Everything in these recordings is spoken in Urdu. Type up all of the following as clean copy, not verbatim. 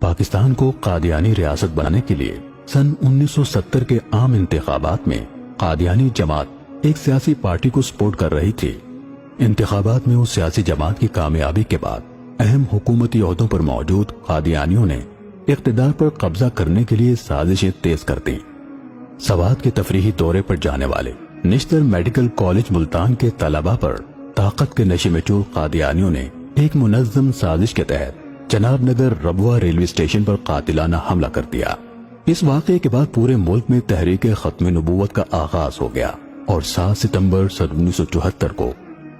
پاکستان کو قادیانی ریاست بنانے کے لیے سن 1970 کے عام انتخابات میں قادیانی جماعت ایک سیاسی پارٹی کو سپورٹ کر رہی تھی۔ انتخابات میں اس سیاسی جماعت کی کامیابی کے بعد اہم حکومتی عہدوں پر موجود قادیانیوں نے اقتدار پر قبضہ کرنے کے لیے سازشیں تیز کر دیں۔ سوات کے تفریحی دورے پر جانے والے نشتر میڈیکل کالج ملتان کے طلباء پر طاقت کے نشے میں چور قادیانیوں نے ایک منظم سازش کے تحت جناب نگر ربوہ ریلوے اسٹیشن پر قاتلانہ حملہ کر دیا۔ اس واقعے کے بعد پورے ملک میں تحریک ختم نبوت کا آغاز ہو گیا اور 7 ستمبر 1974 کو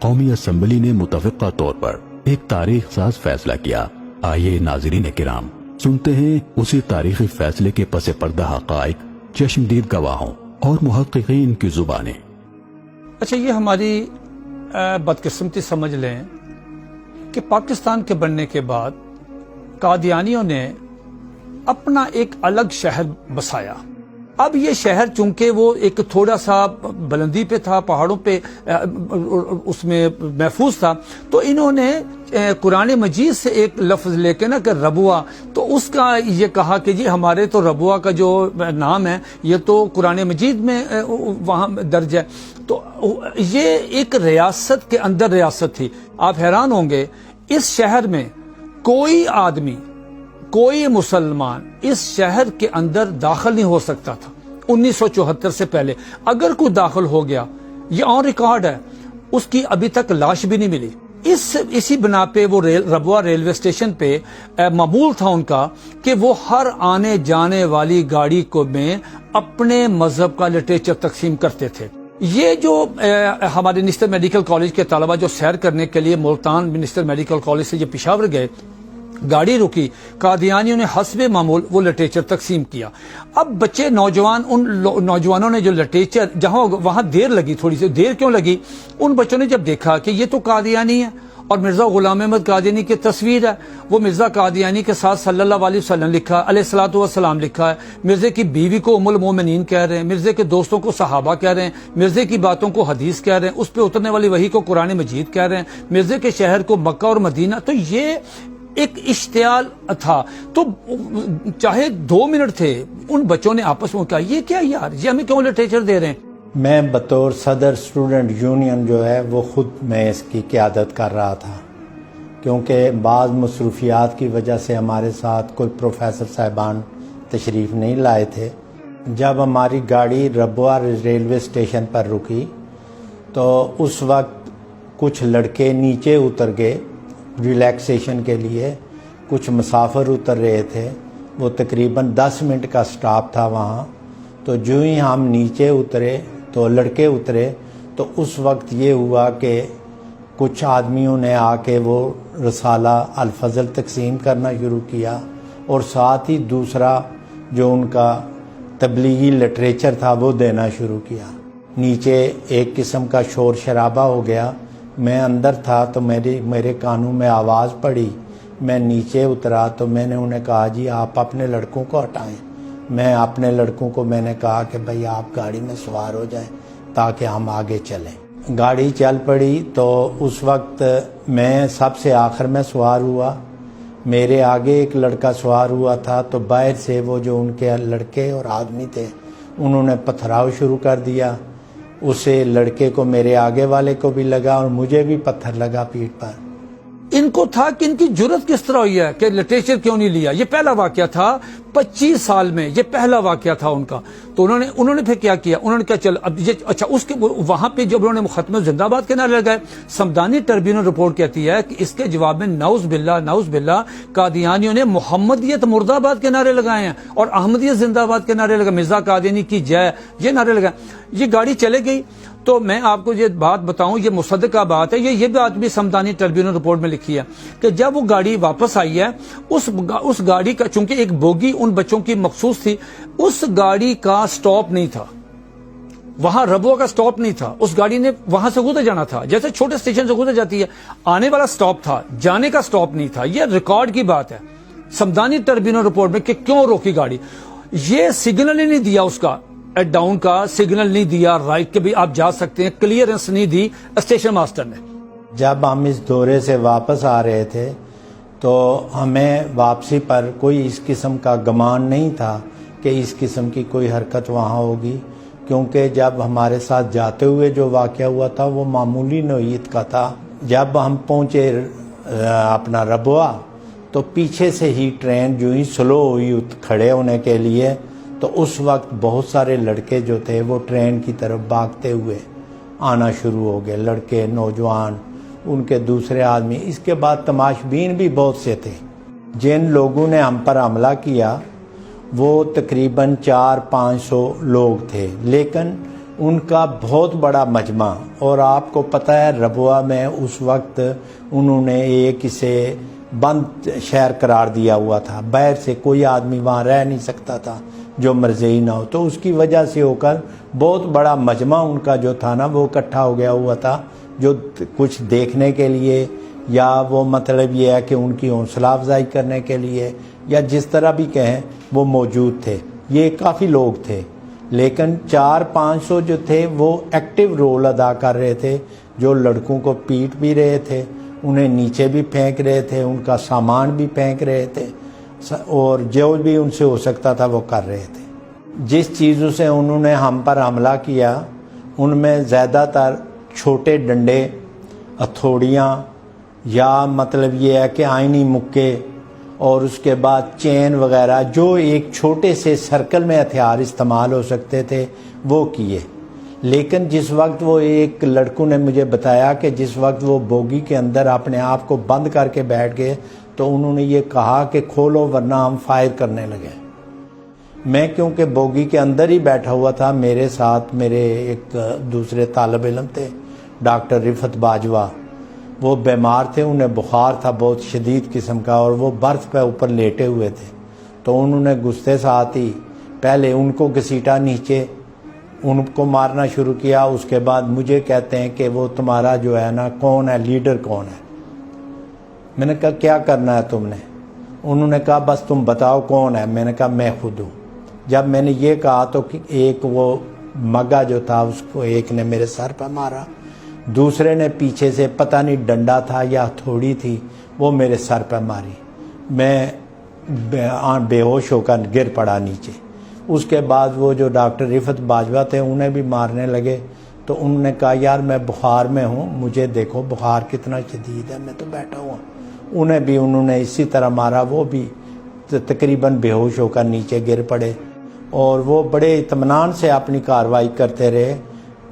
قومی اسمبلی نے متفقہ طور پر ایک تاریخ ساز فیصلہ کیا۔ آئیے ناظرین کرام سنتے ہیں اسی تاریخی فیصلے کے پس پردہ حقائق چشمدید گواہوں اور محققین کی زبانیں۔ اچھا، یہ ہماری بدقسمتی سمجھ لیں کہ پاکستان کے بننے کے بعد قادیانیوں نے اپنا ایک الگ شہر بسایا۔ اب یہ شہر چونکہ وہ ایک تھوڑا سا بلندی پہ تھا، پہاڑوں پہ اس میں محفوظ تھا، تو انہوں نے قرآن مجید سے ایک لفظ لے کے نا کہ ربوہ، تو اس کا یہ کہا کہ جی ہمارے تو ربوہ کا جو نام ہے یہ تو قرآن مجید میں وہاں درج ہے۔ تو یہ ایک ریاست کے اندر ریاست تھی۔ آپ حیران ہوں گے اس شہر میں کوئی آدمی، کوئی مسلمان اس شہر کے اندر داخل نہیں ہو سکتا تھا 1974 سے پہلے۔ اگر کوئی داخل ہو گیا، یہ آن ریکارڈ ہے، اس کی ابھی تک لاش بھی نہیں ملی۔ اسی بنا پہ وہ ربوہ ریلوے اسٹیشن پہ معمول تھا ان کا کہ وہ ہر آنے جانے والی گاڑی کو میں اپنے مذہب کا لٹریچر تقسیم کرتے تھے۔ یہ جو ہمارے نشتر میڈیکل کالج کے طلبہ جو سیر کرنے کے لیے ملتان نشتر میڈیکل کالج سے یہ پشاور گئے، گاڑی رکی، قادیانیوں نے حسب معمول وہ لٹریچر تقسیم کیا۔ اب بچے نوجوان، ان نوجوانوں نے جو لٹریچر جہاں وہاں دیر لگی، تھوڑی سی دیر کیوں لگی، ان بچوں نے جب دیکھا کہ یہ تو قادیانی ہے اور مرزا غلام احمد قادیانی کی تصویر ہے، وہ مرزا قادیانی کے ساتھ صلی اللہ علیہ وسلم لکھا، علیہ الصلوۃ والسلام لکھا ہے، مرزے کی بیوی کو ام المومنین کہہ رہے ہیں، مرزے کے دوستوں کو صحابہ کہہ رہے ہیں، مرزے کی باتوں کو حدیث کہہ رہے ہیں، اس پہ اترنے والی وحی کو قرآن مجید کہہ رہے ہیں، مرزے کے شہر کو مکہ اور مدینہ۔ تو یہ ایک اشتعال تھا۔ تو چاہے 2 منٹ تھے، ان بچوں نے آپس میں کہا یہ کیا یار، یہ ہمیں کیوں لٹریچر دے رہے ہیں؟ میں بطور صدر اسٹوڈنٹ یونین جو ہے وہ خود میں اس کی قیادت کر رہا تھا، کیونکہ بعض مصروفیات کی وجہ سے ہمارے ساتھ کوئی پروفیسر صاحبان تشریف نہیں لائے تھے۔ جب ہماری گاڑی ربوہ ریلوے اسٹیشن پر رکی تو اس وقت کچھ لڑکے نیچے اتر گئے ریلیکسیشن کے لیے، کچھ مسافر اتر رہے تھے، وہ تقریباً 10 منٹ کا سٹاپ تھا وہاں۔ تو جو ہی ہم نیچے اترے تو لڑکے اترے تو اس وقت یہ ہوا کہ کچھ آدمیوں نے آ کے وہ رسالہ الفضل تقسیم کرنا شروع کیا، اور ساتھ ہی دوسرا جو ان کا تبلیغی لٹریچر تھا وہ دینا شروع کیا۔ نیچے ایک قسم کا شور شرابہ ہو گیا۔ میں اندر تھا تو میرے کانوں میں آواز پڑی، میں نیچے اترا تو میں نے انہیں کہا جی آپ اپنے لڑکوں کو ہٹائیں۔ میں اپنے لڑکوں کو میں نے کہا کہ بھائی آپ گاڑی میں سوار ہو جائیں تاکہ ہم آگے چلیں۔ گاڑی چل پڑی تو اس وقت میں سب سے آخر میں سوار ہوا، میرے آگے ایک لڑکا سوار ہوا تھا، تو باہر سے وہ جو ان کے لڑکے اور آدمی تھے انہوں نے پتھراؤ شروع کر دیا۔ اسے لڑکے کو میرے آگے والے کو بھی لگا اور مجھے بھی پتھر لگا پیٹھ پر۔ ان کو تھا کہ ان کی جرت کس طرح ہوئی ہے کہ لٹریچر کیوں نہیں لیا۔ یہ پہلا واقعہ تھا 25 سال میں، یہ پہلا واقعہ تھا ان کا۔ تو انہوں نے پھر کیا کیا، انہوں نے کہا چل اب یہ اچھا اس کے وہاں پہ جب انہوں نے ختم زندہ باد کے نعرے لگائے، سمدانی ٹربیونل رپورٹ کہتی ہے کہ اس کے جواب میں نعوذ باللہ قادیانیوں نے محمدیت مرد آباد کے نعرے لگائے ہیں اور احمدیت زندہ باد کے نعرے لگائے، مرزا قادیانی کی جے، یہ نعرے لگائے۔ یہ گاڑی چلے گئی۔ تو میں آپ کو یہ بات بتاؤں، یہ مصدقہ بات ہے، یہ بات بھی سمدانی ٹربیونل رپورٹ میں لکھی ہے کہ جب وہ گاڑی واپس آئی ہے، اس گاڑی کا چونکہ ایک بوگی ان بچوں کی مخصوص تھی، اس گاڑی کا سٹاپ نہیں تھا، وہاں ربوہ کا سٹاپ نہیں تھا، اس گاڑی نے وہاں سے گزر جانا تھا جیسے چھوٹے اسٹیشن سے گزر جاتی ہے، آنے والا سٹاپ تھا، جانے کا سٹاپ نہیں تھا۔ یہ ریکارڈ کی بات ہے سمدانی ٹربیونل رپورٹ میں کہ کیوں روکی گاڑی۔ یہ سگنل ہی نہیں دیا، اس کا ڈاؤن کا سگنل نہیں دیا، رائٹ کے بھی آپ جا سکتے ہیں، کلیئرنس نہیں دی اسٹیشن ماسٹر نے۔ جب ہم اس دورے سے واپس آ رہے تھے تو ہمیں واپسی پر کوئی اس قسم کا گمان نہیں تھا کہ اس قسم کی کوئی حرکت وہاں ہوگی، کیونکہ جب ہمارے ساتھ جاتے ہوئے جو واقعہ ہوا تھا وہ معمولی نوعیت کا تھا۔ جب ہم پہنچے اپنا ربوہ تو پیچھے سے ہی ٹرین جو ہی سلو ہوئی کھڑے ہونے کے لیے، تو اس وقت بہت سارے لڑکے جو تھے وہ ٹرین کی طرف بھاگتے ہوئے آنا شروع ہو گئے، لڑکے، نوجوان، ان کے دوسرے آدمی۔ اس کے بعد تماش بین بھی بہت سے تھے۔ جن لوگوں نے ہم پر حملہ کیا وہ تقریباً 400-500 لوگ تھے، لیکن ان کا بہت بڑا مجمع، اور آپ کو پتہ ہے ربوہ میں اس وقت انہوں نے ایک اسے بند شہر قرار دیا ہوا تھا، باہر سے کوئی آدمی وہاں رہ نہیں سکتا تھا جو مرضی نہ ہو، تو اس کی وجہ سے ہو کر بہت بڑا مجمع ان کا جو تھا نا وہ اکٹھا ہو گیا ہوا تھا، جو کچھ دیکھنے کے لیے یا وہ مطلب یہ ہے کہ ان کی حوصلہ افزائی کرنے کے لیے یا جس طرح بھی کہیں وہ موجود تھے۔ یہ کافی لوگ تھے، لیکن 400-500 جو تھے وہ ایکٹیو رول ادا کر رہے تھے، جو لڑکوں کو پیٹ بھی رہے تھے، انہیں نیچے بھی پھینک رہے تھے، ان کا سامان بھی پھینک رہے تھے، اور جو بھی ان سے ہو سکتا تھا وہ کر رہے تھے۔ جس چیزوں سے انہوں نے ہم پر حملہ کیا ان میں زیادہ تر چھوٹے ڈنڈے، ہتھوڑیاں، یا مطلب یہ ہے کہ آئینی مکے، اور اس کے بعد چین وغیرہ، جو ایک چھوٹے سے سرکل میں ہتھیار استعمال ہو سکتے تھے وہ کیے۔ لیکن جس وقت وہ ایک لڑکوں نے مجھے بتایا کہ جس وقت وہ بوگی کے اندر اپنے آپ کو بند کر کے بیٹھ گئے تو انہوں نے یہ کہا کہ کھولو ورنہ ہم فائر کرنے لگے۔ میں کیونکہ بوگی کے اندر ہی بیٹھا ہوا تھا، میرے ساتھ میرے ایک دوسرے طالب علم تھے، ڈاکٹر رفت باجوہ، وہ بیمار تھے، انہیں بخار تھا بہت شدید قسم کا، اور وہ برف پہ اوپر لیٹے ہوئے تھے، تو انہوں نے غصے ساتھ ہی پہلے ان کو گھسیٹا نیچے، ان کو مارنا شروع کیا۔ اس کے بعد مجھے کہتے ہیں کہ وہ تمہارا جو ہے نا کون ہے، لیڈر کون ہے؟ میں نے کہا کیا کرنا ہے تم نے؟ انہوں نے کہا بس تم بتاؤ کون ہے۔ میں نے کہا میں خود ہوں۔ جب میں نے یہ کہا تو ایک وہ مگا جو تھا اس کو ایک نے میرے سر پہ مارا، دوسرے نے پیچھے سے پتہ نہیں ڈنڈا تھا یا تھوڑی تھی وہ میرے سر پہ ماری، میں بے ہوش ہو کر گر پڑا نیچے۔ اس کے بعد وہ جو ڈاکٹر رفت باجوہ تھے انہیں بھی مارنے لگے، تو انہوں نے کہا یار میں بخار میں ہوں، مجھے دیکھو بخار کتنا شدید ہے، میں تو بیٹھا ہوا۔ انہوں نے اسی طرح مارا، وہ بھی تقریباً بے ہوش ہو کر نیچے گر پڑے، اور وہ بڑے اطمینان سے اپنی کارروائی کرتے رہے۔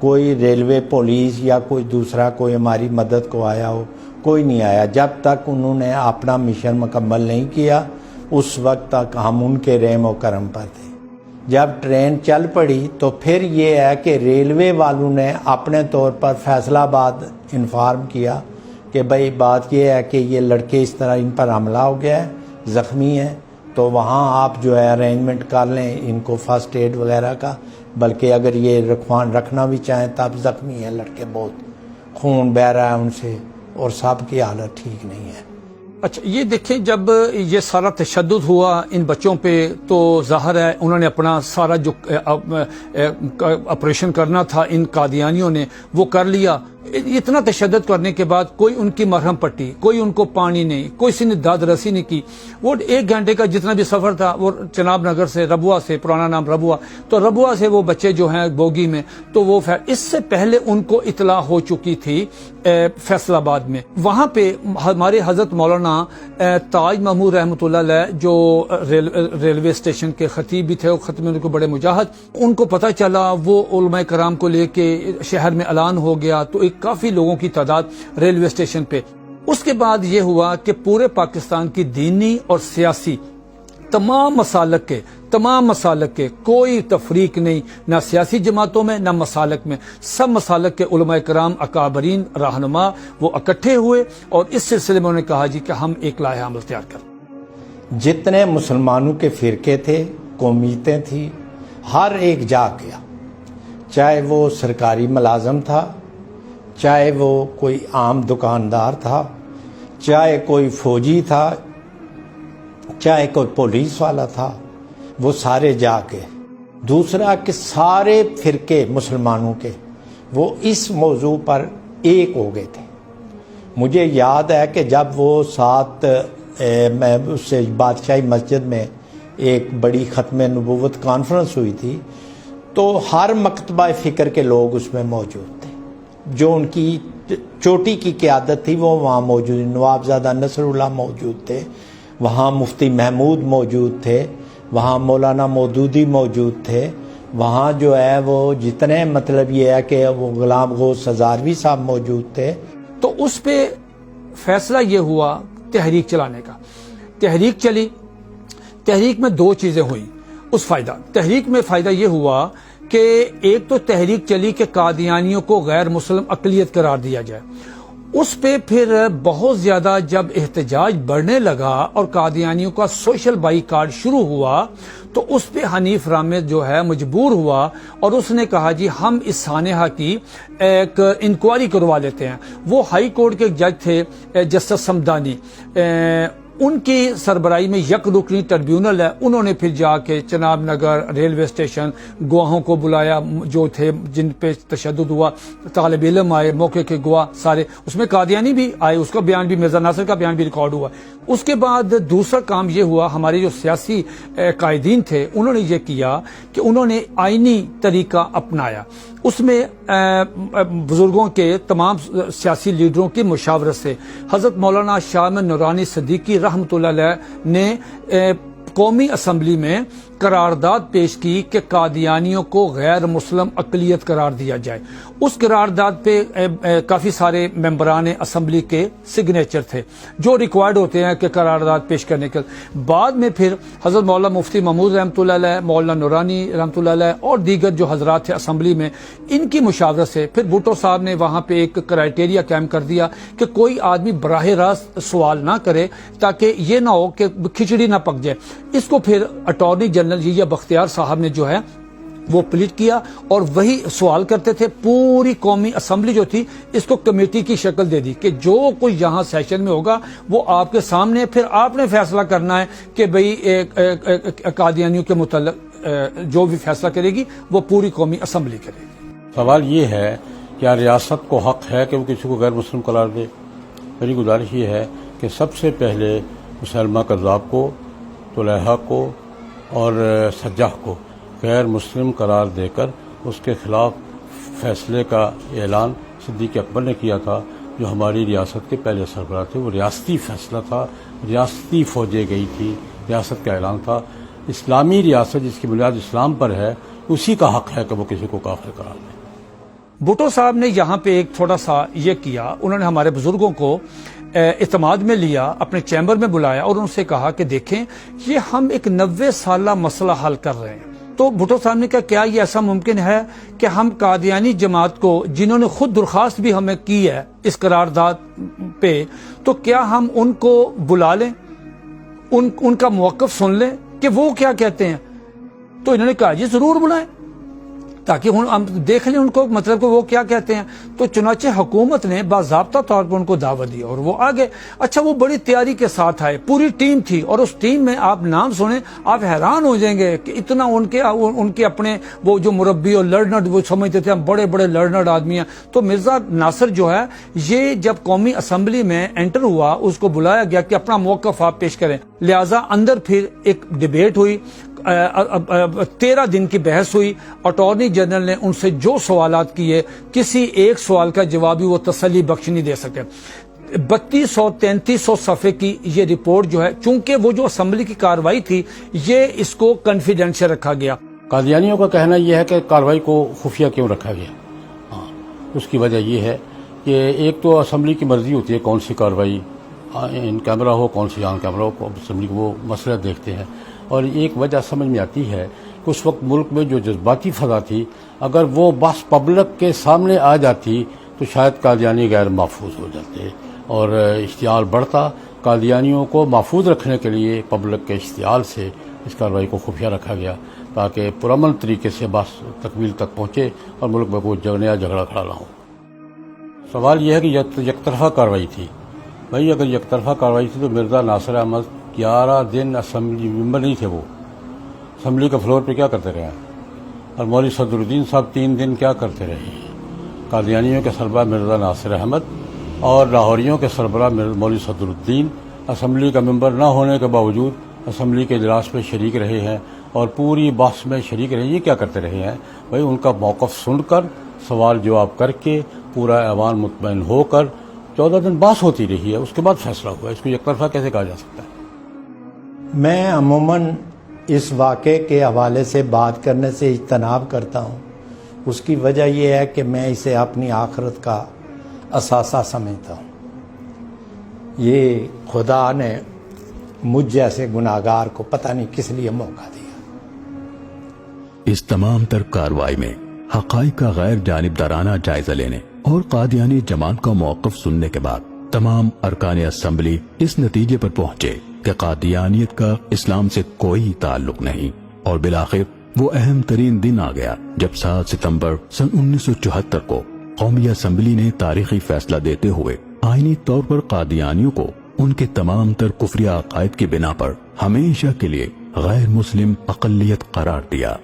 کوئی ریلوے پولیس یا کوئی دوسرا کوئی ہماری مدد کو آیا ہو، کوئی نہیں آیا۔ جب تک انہوں نے اپنا مشن مکمل نہیں کیا اس وقت تک ہم ان کے رحم و کرم پر تھے۔ جب ٹرین چل پڑی تو پھر یہ ہے کہ ریلوے والوں نے اپنے طور پر فیصلہ آباد انفارم کیا کہ بھائی بات یہ ہے کہ یہ لڑکے اس طرح ان پر حملہ ہو گیا ہے، زخمی ہیں، تو وہاں آپ جو ہے ارینجمنٹ کر لیں ان کو فرسٹ ایڈ وغیرہ کا، بلکہ اگر یہ رکھنا بھی چاہیں تب زخمی ہیں لڑکے، بہت خون بہہ رہا ہے ان سے، اور سب کی حالت ٹھیک نہیں ہے۔ اچھا یہ دیکھیں، جب یہ سارا تشدد ہوا ان بچوں پہ تو ظاہر ہے انہوں نے اپنا سارا جو آپریشن کرنا تھا ان قادیانیوں نے وہ کر لیا۔ اتنا تشدد کرنے کے بعد کوئی ان کی مرہم پٹی، کوئی ان کو پانی نہیں، کوئی سی نے داد رسی نہیں کی۔ وہ 1 گھنٹے کا جتنا بھی سفر تھا وہ چناب نگر سے ربوہ سے، پرانا نام ربوہ، تو ربوہ سے وہ بچے جو ہیں بوگی میں، تو وہ اس سے پہلے ان کو اطلاع ہو چکی تھی فیصل آباد میں۔ وہاں پہ ہمارے حضرت مولانا تاج محمود رحمۃ اللہ علیہ جو ریلوے اسٹیشن کے خطیب بھی تھے، وہ خطیب ان کو بڑے مجاہد، ان کو پتہ چلا، وہ علماء کرام کو لے کے شہر میں اعلان ہو گیا، تو ایک کافی لوگوں کی تعداد ریلوے اسٹیشن پہ۔ اس کے بعد یہ ہوا کہ پورے پاکستان کی دینی اور سیاسی تمام مسالک کے کوئی تفریق نہیں، نہ سیاسی جماعتوں میں نہ مسالک میں، سب مسالک کے علماء کرام اکابرین رہنما وہ اکٹھے ہوئے، اور اس سلسلے میں انہوں نے کہا جی کہ ہم ایک لائحہ عمل تیار کریں۔ جتنے مسلمانوں کے فرقے تھے، قومیتیں تھیں، ہر ایک جا گیا، چاہے وہ سرکاری ملازم تھا، چاہے وہ کوئی عام دکاندار تھا، چاہے کوئی فوجی تھا، چاہے کوئی پولیس والا تھا، وہ سارے جا کے۔ دوسرا کہ سارے فرقے مسلمانوں کے وہ اس موضوع پر ایک ہو گئے تھے۔ مجھے یاد ہے کہ جب وہ 7 میں اس سے بادشاہی مسجد میں ایک بڑی ختم نبوت کانفرنس ہوئی تھی، تو ہر مکتبہ فکر کے لوگ اس میں موجود تھے، جو ان کی چوٹی کی قیادت تھی وہ وہاں موجود، نوابزادہ نصر اللہ موجود تھے، وہاں مفتی محمود موجود تھے، وہاں مولانا مودودی موجود تھے، وہاں جو ہے وہ جتنے مطلب یہ ہے کہ وہ غلام غوث ہزاروی صاحب موجود تھے۔ تو اس پہ فیصلہ یہ ہوا تحریک چلانے کا۔ تحریک چلی، تحریک میں دو چیزیں ہوئیں اس تحریک میں فائدہ یہ ہوا کہ ایک تو تحریک چلی کہ قادیانیوں کو غیر مسلم اقلیت قرار دیا جائے، اس پہ پھر بہت زیادہ جب احتجاج بڑھنے لگا اور قادیانیوں کا سوشل بائیکاٹ شروع ہوا تو اس پہ حنیف رامد جو ہے مجبور ہوا اور اس نے کہا جی ہم اس سانحہ کی ایک انکوائری کروا لیتے ہیں۔ وہ ہائی کورٹ کے جج تھے جسٹس سمدانی، ان کی سربراہی میں یک رکنی ٹربیونل ہے، انہوں نے پھر جا کے چناب نگر ریلوے اسٹیشن گواہوں کو بلایا جو تھے جن پہ تشدد ہوا، طالب علم آئے، موقع کے گواہ سارے، اس میں قادیانی بھی آئے، اس کا بیان بھی مرزا ناصر کا بیان بھی ریکارڈ ہوا۔ اس کے بعد دوسرا کام یہ ہوا، ہمارے جو سیاسی قائدین تھے انہوں نے یہ کیا کہ انہوں نے آئینی طریقہ اپنایا، اس میں بزرگوں کے تمام سیاسی لیڈروں کی مشاورت سے حضرت مولانا شاہ احمد نورانی صدیقی رحمۃ اللہ علیہ نے قومی اسمبلی میں قرارداد پیش کی کہ قادیانیوں کو غیر مسلم اقلیت قرار دیا جائے۔ اس قرارداد پہ کافی سارے ممبران اسمبلی کے سگنیچر تھے جو ریکوائرڈ ہوتے ہیں کہ قرارداد پیش کرنے کے بعد میں پھر حضرت مولانا مفتی محمود رحمۃ اللہ علیہ، مولانا نورانی رحمۃ اللہ علیہ اور دیگر جو حضرات تھے اسمبلی میں، ان کی مشاورت سے پھر بھٹو صاحب نے وہاں پہ ایک کرائیٹیریا قائم کر دیا کہ کوئی آدمی براہ راست سوال نہ کرے تاکہ یہ نہ ہو کہ کھچڑی نہ پک جائے۔ اس کو پھر اٹارنی جنرل یہ بختیار صاحب نے جو ہے وہ پلیٹ کیا اور وہی سوال کرتے تھے۔ پوری قومی اسمبلی جو تھی اس کو کمیٹی کی شکل دے دی کہ جو کوئی یہاں سیشن میں ہوگا وہ آپ کے سامنے، پھر آپ نے فیصلہ کرنا ہے کہ بھئی قادیانیوں کے متعلق جو بھی فیصلہ کرے گی وہ پوری قومی اسمبلی کرے گی۔ سوال یہ ہے کیا ریاست کو حق ہے کہ وہ کسی کو غیر مسلم قرار دے؟ میری گزارش یہ ہے کہ سب سے پہلے مسلمہ کذاب کو، طلحہ کو اور سجاح کو غیر مسلم قرار دے کر اس کے خلاف فیصلے کا اعلان صدیق اکبر نے کیا تھا، جو ہماری ریاست کے پہلے سربراہ تھے۔ وہ ریاستی فیصلہ تھا، ریاستی فوجیں گئی تھی، ریاست کا اعلان تھا۔ اسلامی ریاست جس کی بنیاد اسلام پر ہے، اسی کا حق ہے کہ وہ کسی کو کافر قرار دے۔ بھٹو صاحب نے یہاں پہ ایک تھوڑا سا یہ کیا، انہوں نے ہمارے بزرگوں کو اعتماد میں لیا، اپنے چیمبر میں بلایا اور ان سے کہا کہ دیکھیں یہ ہم ایک 90 سالہ مسئلہ حل کر رہے ہیں۔ تو بھٹو صاحب نے کہا کیا یہ ایسا ممکن ہے کہ ہم قادیانی جماعت کو، جنہوں نے خود درخواست بھی ہمیں کی ہے اس قرارداد پہ، تو کیا ہم ان کو بلا لیں، ان کا موقف سن لیں کہ وہ کیا کہتے ہیں؟ تو انہوں نے کہا جی ضرور بلائیں تاکہ ہم دیکھ لیں ان کو، مطلب کہ وہ کیا کہتے ہیں۔ تو چنانچہ حکومت نے باضابطہ طور پر ان کو دعوت دی اور وہ آگے۔ اچھا وہ بڑی تیاری کے ساتھ آئے، پوری ٹیم تھی، اور اس ٹیم میں آپ نام سنیں آپ حیران ہو جائیں گے کہ اتنا ان کے اپنے وہ جو مربی اور لرنرڈ وہ سمجھتے تھے ہم بڑے بڑے لرنرڈ آدمی ہیں۔ تو مرزا ناصر جو ہے یہ جب قومی اسمبلی میں انٹر ہوا اس کو بلایا گیا کہ اپنا موقف آپ پیش کریں، لہٰذا اندر پھر ایک ڈیبیٹ ہوئی، 13 دن کی بحث ہوئی۔ اٹارنی جنرل نے ان سے جو سوالات کیے کسی ایک سوال کا جواب بھی وہ تسلی بخش نہیں دے سکے۔ 3200-3300 صفحے کی یہ رپورٹ جو ہے، چونکہ وہ جو اسمبلی کی کارروائی تھی یہ اس کو کنفیڈینشیل رکھا گیا۔ قادیانیوں کا کہنا یہ ہے کہ کارروائی کو خفیہ کیوں رکھا گیا؟ اس کی وجہ یہ ہے کہ ایک تو اسمبلی کی مرضی ہوتی ہے کون سی کارروائی ان کیمرہ ہو، کون سی آن کیمرہ ہو، اسمبلی کو وہ مسئلہ دیکھتے ہیں۔ اور ایک وجہ سمجھ میں آتی ہے کہ اس وقت ملک میں جو جذباتی فضا تھی، اگر وہ بس پبلک کے سامنے آ جاتی تو شاید قادیانی غیر محفوظ ہو جاتے اور اشتعال بڑھتا۔ قادیانیوں کو محفوظ رکھنے کے لیے پبلک کے اشتعال سے اس کارروائی کو خفیہ رکھا گیا تاکہ پرامن طریقے سے بس تکمیل تک پہنچے اور ملک میں کوئی نیا جھگڑا کھڑا نہ ہو۔ سوال یہ ہے کہ یک طرفہ کارروائی تھی۔ بھائی اگر یک طرفہ کارروائی تھی تو مرزا ناصر احمد 11 دن اسمبلی ممبر نہیں تھے، وہ اسمبلی کے فلور پہ کیا کرتے رہے، اور مولوی صدر الدین صاحب 3 دن کیا کرتے رہے۔ قادیانیوں کے سربراہ مرزا ناصر احمد اور لاہوریوں کے سربراہ مولوی صدر الدین اسمبلی کا ممبر نہ ہونے کے باوجود اسمبلی کے اجلاس میں شریک رہے ہیں اور پوری بحث میں شریک رہے. یہ کیا کرتے رہے ہیں بھائی؟ ان کا موقف سن کر سوال جواب کر کے پورا ایوان مطمئن ہو کر 14 دن بحث ہوتی رہی ہے. اس کے بعد فیصلہ ہوا. اس کو یک طرفہ کیسے کہا جا سکتا ہے؟ میں عموماً اس واقعے کے حوالے سے بات کرنے سے اجتناب کرتا ہوں. اس کی وجہ یہ ہے کہ میں اسے اپنی آخرت کا اثاثہ سمجھتا ہوں. یہ خدا نے مجھ جیسے گناہگار کو پتہ نہیں کس لیے موقع دیا. اس تمام تر کارروائی میں حقائق کا غیر جانبدارانہ جائزہ لینے اور قادیانی جماعت کا موقف سننے کے بعد تمام ارکان اسمبلی اس نتیجے پر پہنچے کہ قادیانیت کا اسلام سے کوئی تعلق نہیں. اور بالآخر وہ اہم ترین دن آ گیا جب 7 ستمبر سن 1974 کو قومی اسمبلی نے تاریخی فیصلہ دیتے ہوئے آئینی طور پر قادیانیوں کو ان کے تمام تر کفری عقائد کی بنا پر ہمیشہ کے لیے غیر مسلم اقلیت قرار دیا.